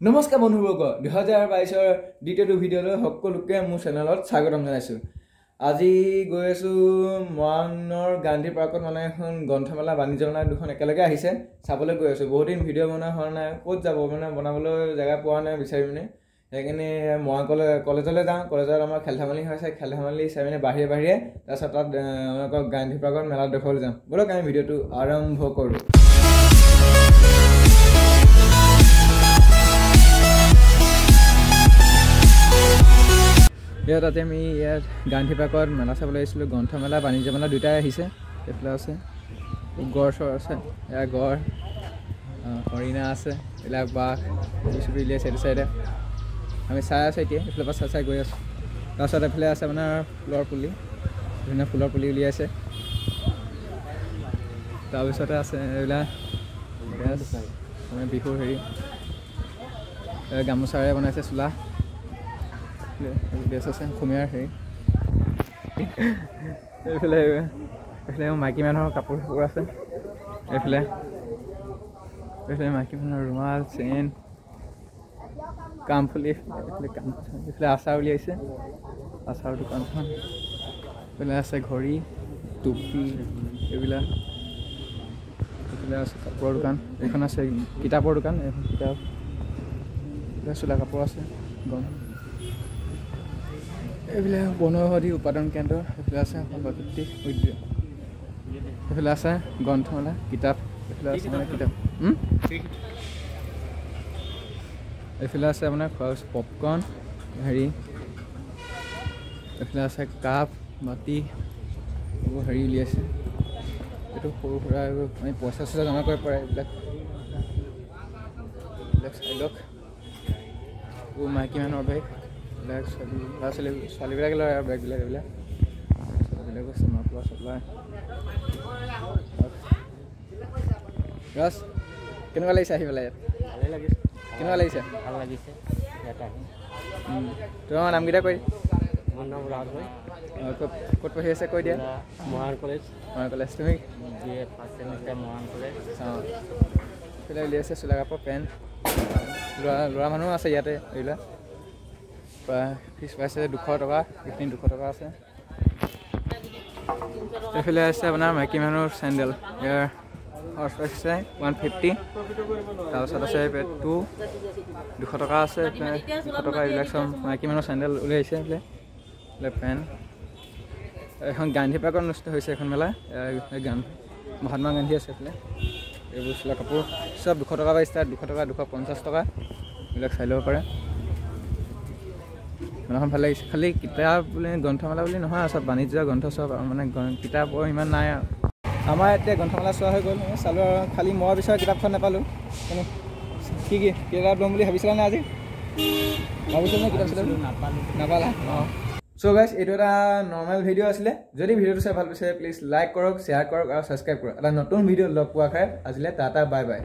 নমস্কাৰ বন্ধুবৰ্গ 2022ৰ দ্বিতীয়টো ভিডিঅ'লৈ সকলোকে মোৰ চেনেলত স্বাগতম জনাইছো। আজি গৈ আছো মৰাণৰ গান্ধী পাৰ্কত মানে এখন গ্ৰন্থমেলা বাণিজ্য মেলা দুখন একেলগে আহিছে চাবলৈ গৈ আছো। বহুত দিন ভিডিঅ' বনোৱা হোৱা নাই, ক'ত যাব মানে বনাবলৈ জেগা পোৱা নাই বিচাৰি মানে। সেইকাৰণে মৰাণ কলেজলৈ যাওঁ। কলেজত আমাৰ খেল ধেমালি হৈছে, খেল ধেমালি চাই মানে বাহিৰে তাৰপিছত তাত আমাক গান্ধী পাৰ্কত মেলাত দেখুৱাবলৈ যাওঁ। ব'লক আমি ভিডিঅ'টো আৰম্ভ কৰোঁ। তাতে আমি ইয়াত গান্ধী পাৰ্কত মেলা চাবলৈ আহিছিলোঁ। গ্ৰন্থমেলা বাণিজ্য মেলা দুটাই আহিছে। এইফালে আছে গড় চৰ আছে, এয়া গড়, হৰিণা আছে, এইবিলাক বাঘ চুৰি উলিয়াইছে এইটো চাইডে। আমি চাই আছোঁ এতিয়া, এইফালৰ পৰা চাই গৈ আছোঁ। তাৰপিছত এইফালে আছে আপোনাৰ ফুলৰ পুলি, বিভিন্ন ফুলৰ পুলি উলিয়াইছে। তাৰপিছতে আছে এইবিলাক মানে বিহুৰ হেৰি গামোচাৰে বনাইছে চোলা, ড্ৰেছ আছে অসমীয়াৰ হেৰি। এইফালে মাইকী মানুহৰ কাপোৰ চাপোৰ আছে। এইফালে মাইকী মানুহৰ ৰুমাল, চেইন, কাণফুলি, এইফালে আচাৰ উলিয়াইছে, আচাৰৰ দোকানখন। এইফালে আছে ঘড়ী, টুপি, এইবিলাক। এইফালে আছে কাপোৰৰ দোকান, এইখন আছে কিতাপৰ দোকান, এইখন কিতাপ, চোলা কাপোৰ আছে। এইবিলাক বনৌষধি উৎপাদন কেন্দ্ৰ। এইফালে আছে প্ৰাকৃতিক উদ্যোগ, এইফালে আছে গ্ৰন্থমেলা কিতাপ, এইফালে আছে মানে কিতাপ। এইফালে আছে আপোনাৰ খোৱা বস্তু পপকৰ্ণ হেৰি। এইফালে আছে কাপ, মাটি, এইবোৰ হেৰি উলিয়াইছে। এইটো সৰু সুৰা এইবোৰ আমি পইচা চইচা জমা কৰিব পাৰে। এইবিলাক চাই লওক। এইবোৰ মাইকী মানুহৰ বেগ, এইবিলাক ছোৱালীবিলাকে লয় আৰু বেগবিলাক। এইবিলাক ছোৱালীবিলাকো আছে, মাফলা চাপ্লাই। ৰস কেনেকুৱা লাগিছে আহি পেলাই ইয়াত? ভালেই লাগিছে। কেনেকুৱা লাগিছে? ভাল লাগিছে ইয়াত আহি। তোমাৰ নামকেইটা কৈ মোৰ নাম ৰাহুল। ক'ত পঢ়ি আছে কৈ দিয়া? মৰাণ কলেজ। তুমি ফাৰ্ষ্ট ছেমিষ্টাৰ মৰাণ কলেজ। এইফালে উলিয়াইছে চোলা কাপোৰ, পেণ্ট। ল'ৰা মানুহো আছে ইয়াতে। এইবিলাক ফিজ পাইছে 200 টকা, এইখিনি 200 টকা আছে। এইফালে আছে আপোনাৰ মাইকী মানুহৰ চেণ্ডেল, ইয়াৰ হৰ্চ পাইছে 150। তাৰপিছত আছে পেটটো 200 টকা আছে, 200 টকা। এইবিলাক চব মাইকী মানুহৰ চেণ্ডেল উলিয়াইছে। এইফালে পেণ্ট। এখন গান্ধী পাৰ্কত অনুষ্ঠিত হৈছে এখন মেলা। মহাত্মা গান্ধী আছে এইফালে। এইবোৰ চোলা কাপোৰ চব 200 টকা বা ষ্টাৰ্ট, 200 টকা, 250 টকা। এইবিলাক চাই ল'ব পাৰে। মেলাখন ভাল লাগিছে। খালি কিতাপ বুলি গ্ৰন্থমেলা বুলি নহয় আৰু চব বাণিজ্য গ্ৰন্থ চব মানে কিতাপৰ ইমান নাই আৰু। আমাৰ এতিয়া গ্ৰন্থমেলা চোৱা হৈ গ'ল, চালোঁ আৰু। খালি মই বিচৰা কিতাপখন নাপালোঁ। কি কিতাপ ল'ম বুলি ভাবিছিলানে আজি? ভাবিছিলোঁ কিতাপ নাপালা? অঁ। চ' গাইজ, এইটো এটা নৰ্মেল ভিডিঅ' আছিলে। যদি ভিডিঅ'টো চাই ভাল পাইছে প্লিজ লাইক কৰক, শ্বেয়াৰ কৰক আৰু ছাবস্ক্ৰাইব কৰক। এটা নতুন ভিডিঅ' লগ পোৱা খাই আজিলৈ টাটা, বাই বাই।